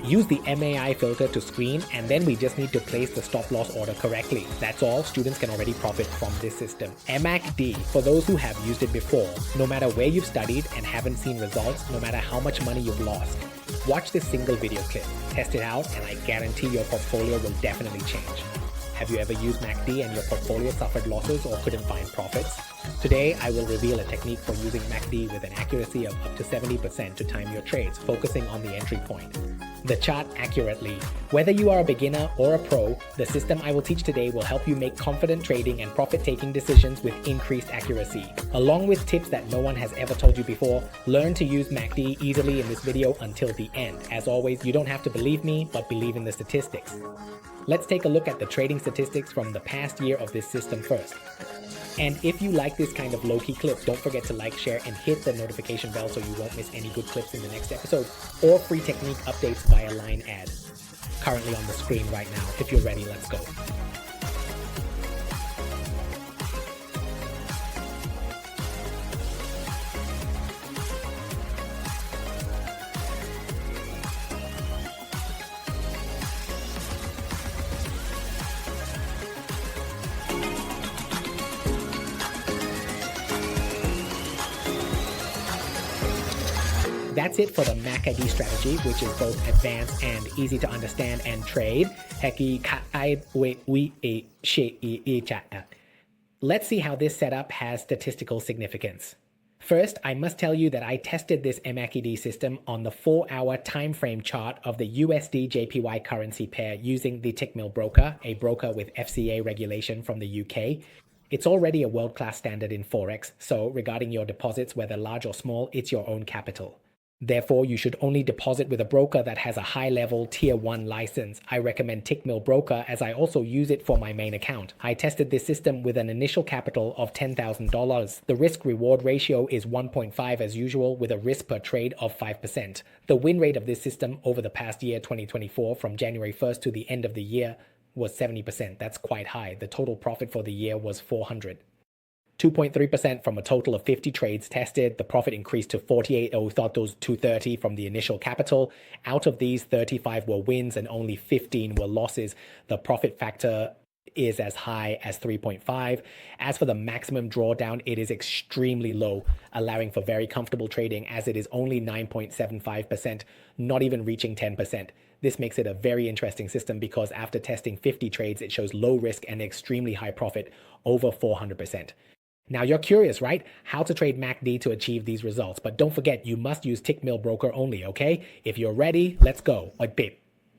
Use the MAI filter to screen, and then we just need to place the stop loss order correctly. That's all. Students can already profit from this system. MACD, for those who have used it before, no matter where you've studied and haven't seen results, no matter how much money you've lost, watch this single video clip, test it out, and I guarantee your portfolio will definitely change. Have you ever used MACD and your portfolio suffered losses or couldn't find profits? Today, I will reveal a technique for using MACD with an accuracy of up to 70% to time your trades, focusing on the entry point. The chart accurately. Whether you are a beginner or a pro, the system I will teach today will help you make confident trading and profit-taking decisions with increased accuracy. Along with tips that no one has ever told you before, learn to use MACD easily in this video until the end. As always, you don't have to believe me, but believe in the statistics. Let's take a look at the trading statistics from the past year of this system first. And if you like this kind of low-key clips, don't forget to like, share, and hit the notification bell so you won't miss any good clips in the next episode or free technique updates via line ad. Currently on the screen right now. If you're ready, let's go. That's it for the MACD strategy, which is both advanced and easy to understand and trade. Let's see how this setup has statistical significance. First, I must tell you that I tested this MACD system on the 4-hour time frame chart of the USDJPY currency pair using the Tickmill broker, a broker with FCA regulation from the UK. It's already a world-class standard in Forex, so regarding your deposits, whether large or small, it's your own capital. Therefore, you should only deposit with a broker that has a high-level Tier 1 license. I recommend Tickmill Broker as I also use it for my main account. I tested this system with an initial capital of $10,000. The risk-reward ratio is 1.5 as usual, with a risk per trade of 5%. The win rate of this system over the past year, 2024, from January 1st to the end of the year, was 70%. That's quite high. The total profit for the year was $400. 2.3% from a total of 50 trades tested. The profit increased to 48, thought those 230 from the initial capital. Out of these, 35 were wins and only 15 were losses. The profit factor is as high as 3.5. As for the maximum drawdown, it is extremely low, allowing for very comfortable trading as it is only 9.75%, not even reaching 10%. This makes it a very interesting system because after testing 50 trades, it shows low risk and extremely high profit, over 400%. Now you're curious, right? How to trade MACD to achieve these results. But don't forget, you must use Tickmill Broker only, okay? If you're ready, let's go.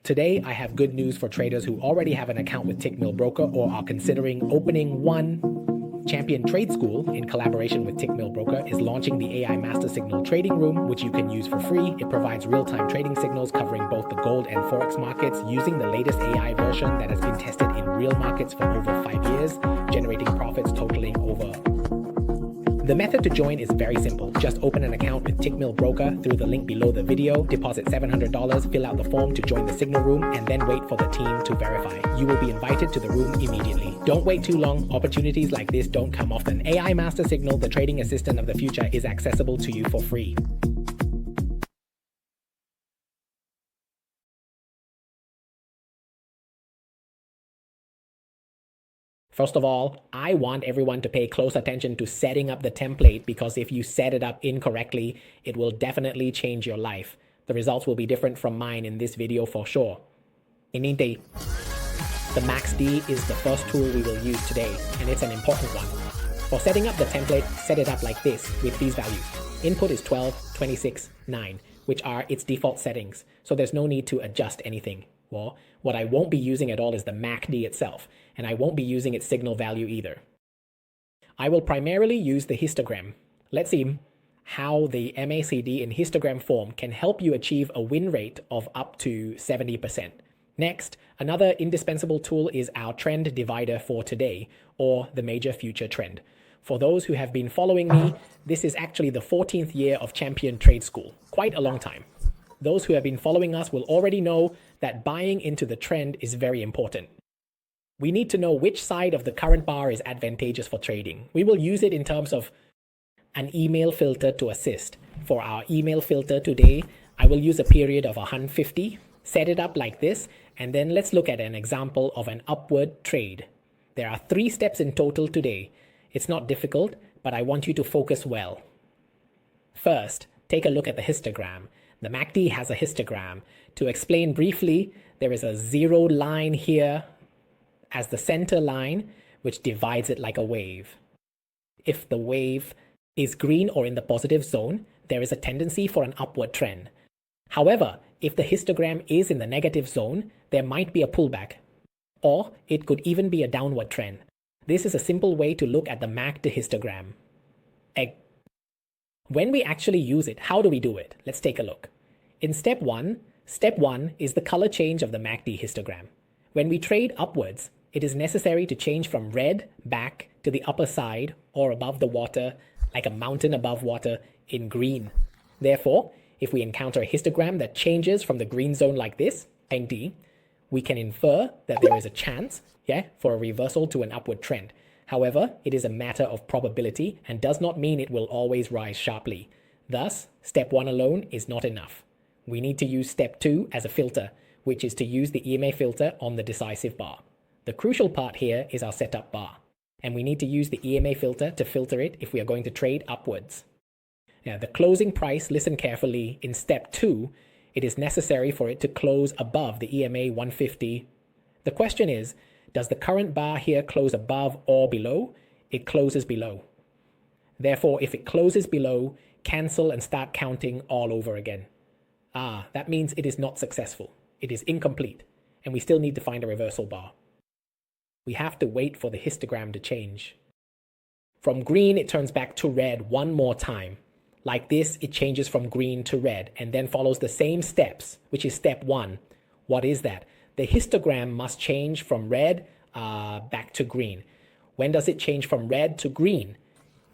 Today, I have good news for traders who already have an account with Tickmill Broker or are considering opening one. Champion Trade School, in collaboration with Tickmill Broker, is launching the AI Master Signal Trading Room, which you can use for free. It provides real-time trading signals covering both the gold and Forex markets using the latest AI version that has been tested in real markets for over 5 years, generating profits totaling over. The method to join is very simple. Just open an account with Tickmill Broker through the link below the video, deposit $700, fill out the form to join the signal room, and then wait for the team to verify. You will be invited to the room immediately. Don't wait too long. Opportunities like this don't come often. AI Master Signal, the trading assistant of the future, is accessible to you for free. First of all, I want everyone to pay close attention to setting up the template because if you set it up incorrectly, it will definitely change your life. The results will be different from mine in this video for sure. Ininte, the MACD is the first tool we will use today, and it's an important one. For setting up the template, set it up like this with these values. Input is 12, 26, 9, which are its default settings, so there's no need to adjust anything. Well, what I won't be using at all is the MACD itself, and I won't be using its signal value either. I will primarily use the histogram. Let's see how the MACD in histogram form can help you achieve a win rate of up to 70%. Next, another indispensable tool is our trend divider for today, or the major future trend. For those who have been following me, this is actually the 14th year of Champion Trade School, quite a long time. Those who have been following us will already know that buying into the trend is very important. We need to know which side of the current bar is advantageous for trading. We will use it in terms of an email filter to assist. For our email filter today, I will use a period of 150, Set it up like this, and then let's look at an example of an upward trade. There are 3 steps in total today. It's not difficult, but I want you to focus well. First, take a look at the histogram. The MACD has a histogram. To explain briefly, there is a 0 line here as the center line, which divides it like a wave. If the wave is green or in the positive zone, there is a tendency for an upward trend. However, if the histogram is in the negative zone, there might be a pullback, or it could even be a downward trend. This is a simple way to look at the MACD histogram. When we actually use it, how do we do it? Let's take a look. In step 1 is the color change of the MACD histogram. When we trade upwards, it is necessary to change from red back to the upper side or above the water, like a mountain above water, in green. Therefore, if we encounter a histogram that changes from the green zone like this, ND, we can infer that there is a chance, for a reversal to an upward trend. However, it is a matter of probability and does not mean it will always rise sharply. Thus, step 1 alone is not enough. We need to use step 2 as a filter, which is to use the EMA filter on the decisive bar. The crucial part here is our setup bar, and we need to use the EMA filter to filter it if we are going to trade upwards. Now, the closing price, listen carefully, in step 2, it is necessary for it to close above the EMA 150. The question is, does the current bar here close above or below? It closes below. Therefore, if it closes below, cancel and start counting all over again. That means it is not successful. It is incomplete, and we still need to find a reversal bar. We have to wait for the histogram to change. From green, it turns back to red one more time. Like this, it changes from green to red and then follows the same steps, which is step 1. What is that? The histogram must change from red back to green. When does it change from red to green?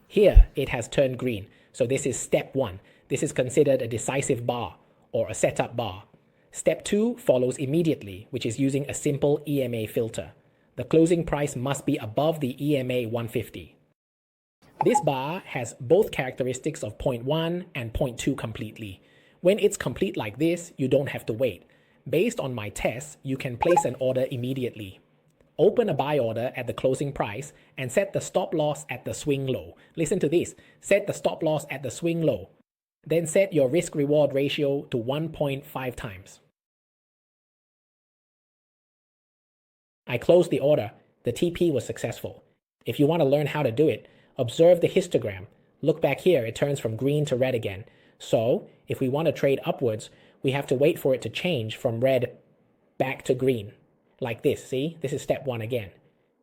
Here, it has turned green. So this is step 1. This is considered a decisive bar or a setup bar. Step 2 follows immediately, which is using a simple EMA filter. The closing price must be above the EMA 150. This bar has both characteristics of 0.1 and 0.2 completely. When it's complete like this, you don't have to wait. Based on my tests, you can place an order immediately. Open a buy order at the closing price and set the stop loss at the swing low. Listen to this. Set the stop loss at the swing low. Then set your risk-reward ratio to 1.5 times. I closed the order. The TP was successful. If you want to learn how to do it, observe the histogram. Look back here, it turns from green to red again. So, if we want to trade upwards, we have to wait for it to change from red back to green. Like this, see? This is step 1 again.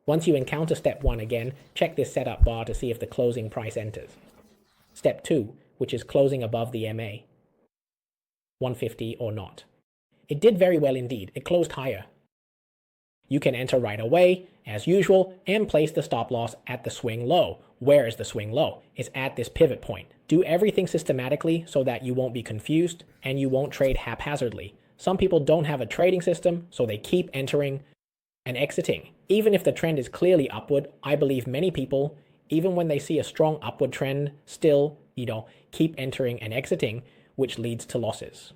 Once you encounter step 1 again, check this setup bar to see if the closing price enters. Step 2, which is closing above the MA 150 or not. It did very well indeed. It closed higher. You can enter right away, as usual, and place the stop loss at the swing low. Where is the swing low? It's at this pivot point. Do everything systematically so that you won't be confused and you won't trade haphazardly. Some people don't have a trading system, so they keep entering and exiting. Even if the trend is clearly upward, I believe many people, even when they see a strong upward trend, still, keep entering and exiting, which leads to losses.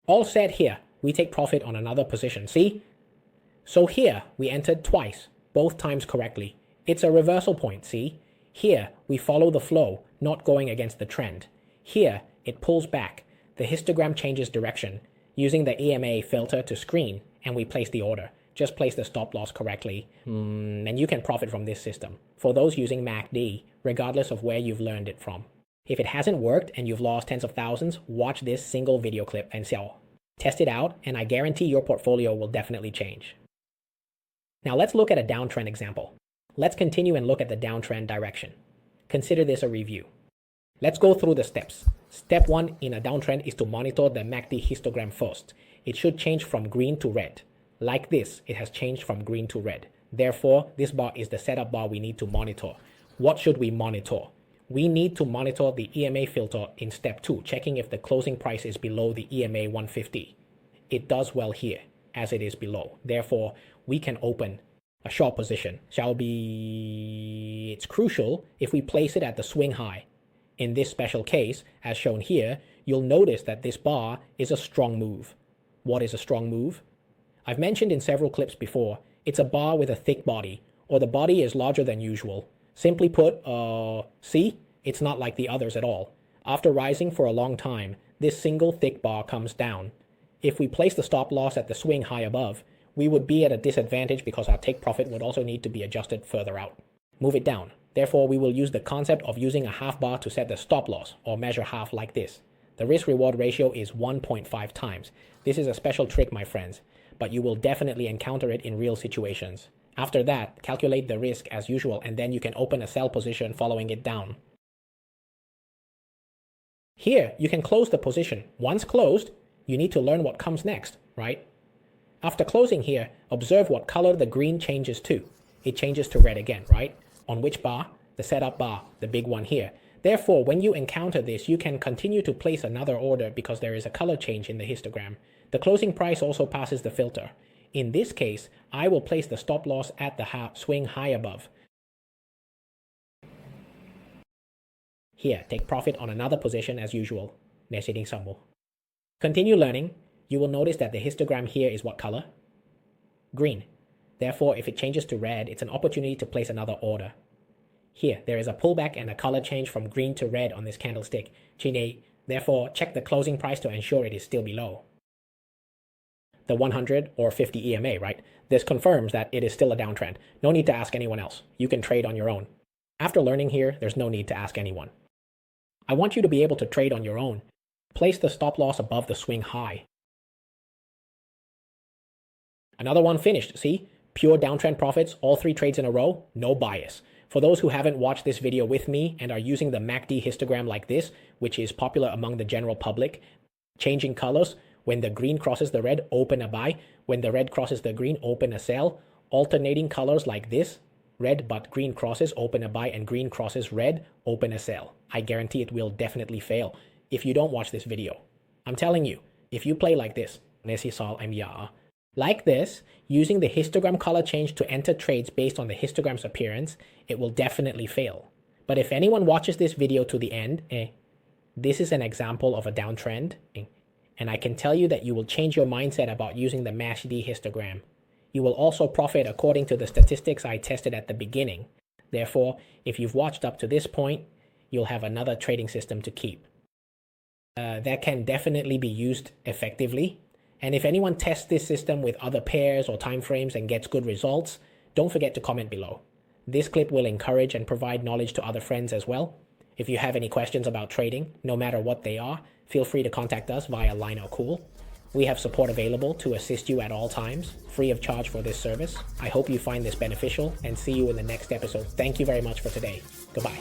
All set here. We take profit on another position. See? So here, we entered twice, both times correctly. It's a reversal point, see? Here, we follow the flow, not going against the trend. Here, it pulls back. The histogram changes direction. Using the EMA filter to screen, and we place the order. Just place the stop loss correctly, and you can profit from this system. For those using MACD, regardless of where you've learned it from. If it hasn't worked and you've lost tens of thousands, watch this single video clip and sell. Test it out, and I guarantee your portfolio will definitely change. Now let's look at a downtrend example. Let's continue and look at the downtrend direction. Consider this a review. Let's go through the steps. Step 1 in a downtrend is to monitor the MACD histogram first. It should change from green to red. Like this, it has changed from green to red. Therefore, this bar is the setup bar we need to monitor. What should we monitor? We need to monitor the EMA filter in step 2, checking if the closing price is below the EMA 150. It does well here, as it is below. Therefore, we can open a short position. It's crucial if we place it at the swing high. In this special case, as shown here, you'll notice that this bar is a strong move. What is a strong move? I've mentioned in several clips before, it's a bar with a thick body, or the body is larger than usual. Simply put, see? It's not like the others at all. After rising for a long time, this single thick bar comes down. If we place the stop loss at the swing high above, we would be at a disadvantage because our take profit would also need to be adjusted further out. Move it down. Therefore, we will use the concept of using a half bar to set the stop loss, or measure half like this. The risk-reward ratio is 1.5 times. This is a special trick, my friends, but you will definitely encounter it in real situations. After that, calculate the risk as usual, and then you can open a sell position following it down. Here, you can close the position. Once closed, you need to learn what comes next, right? After closing here, observe what color the green changes to. It changes to red again, right? On which bar? The setup bar, the big one here. Therefore, when you encounter this, you can continue to place another order because there is a color change in the histogram. The closing price also passes the filter. In this case, I will place the stop loss at the swing high above. Here, take profit on another position as usual. 내시딩 선물. Continue learning. You will notice that the histogram here is what color? Green. Therefore, if it changes to red, it's an opportunity to place another order. Here, there is a pullback and a color change from green to red on this candlestick. Therefore, check the closing price to ensure it is still below the 100 or 50 EMA, right? This confirms that it is still a downtrend. No need to ask anyone else. You can trade on your own. After learning here, there's no need to ask anyone. I want you to be able to trade on your own. Place the stop loss above the swing high. Another one finished, see? Pure downtrend profits, all 3 trades in a row, no bias. For those who haven't watched this video with me and are using the MACD histogram like this, which is popular among the general public, changing colors, when the green crosses the red, open a buy. When the red crosses the green, open a sell. Alternating colors like this, red but green crosses, open a buy, and green crosses red, open a sell. I guarantee it will definitely fail if you don't watch this video. I'm telling you, if you play like this, like this, using the histogram color change to enter trades based on the histogram's appearance, it will definitely fail. But if anyone watches this video to the end, this is an example of a downtrend, and I can tell you that you will change your mindset about using the MACD histogram. You will also profit according to the statistics I tested at the beginning. Therefore, if you've watched up to this point, you'll have another trading system to keep. That can definitely be used effectively. And if anyone tests this system with other pairs or time frames and gets good results, don't forget to comment below. This clip will encourage and provide knowledge to other friends as well. If you have any questions about trading, no matter what they are, feel free to contact us via Line or Cool. We have support available to assist you at all times, free of charge for this service. I hope you find this beneficial and see you in the next episode. Thank you very much for today. Goodbye.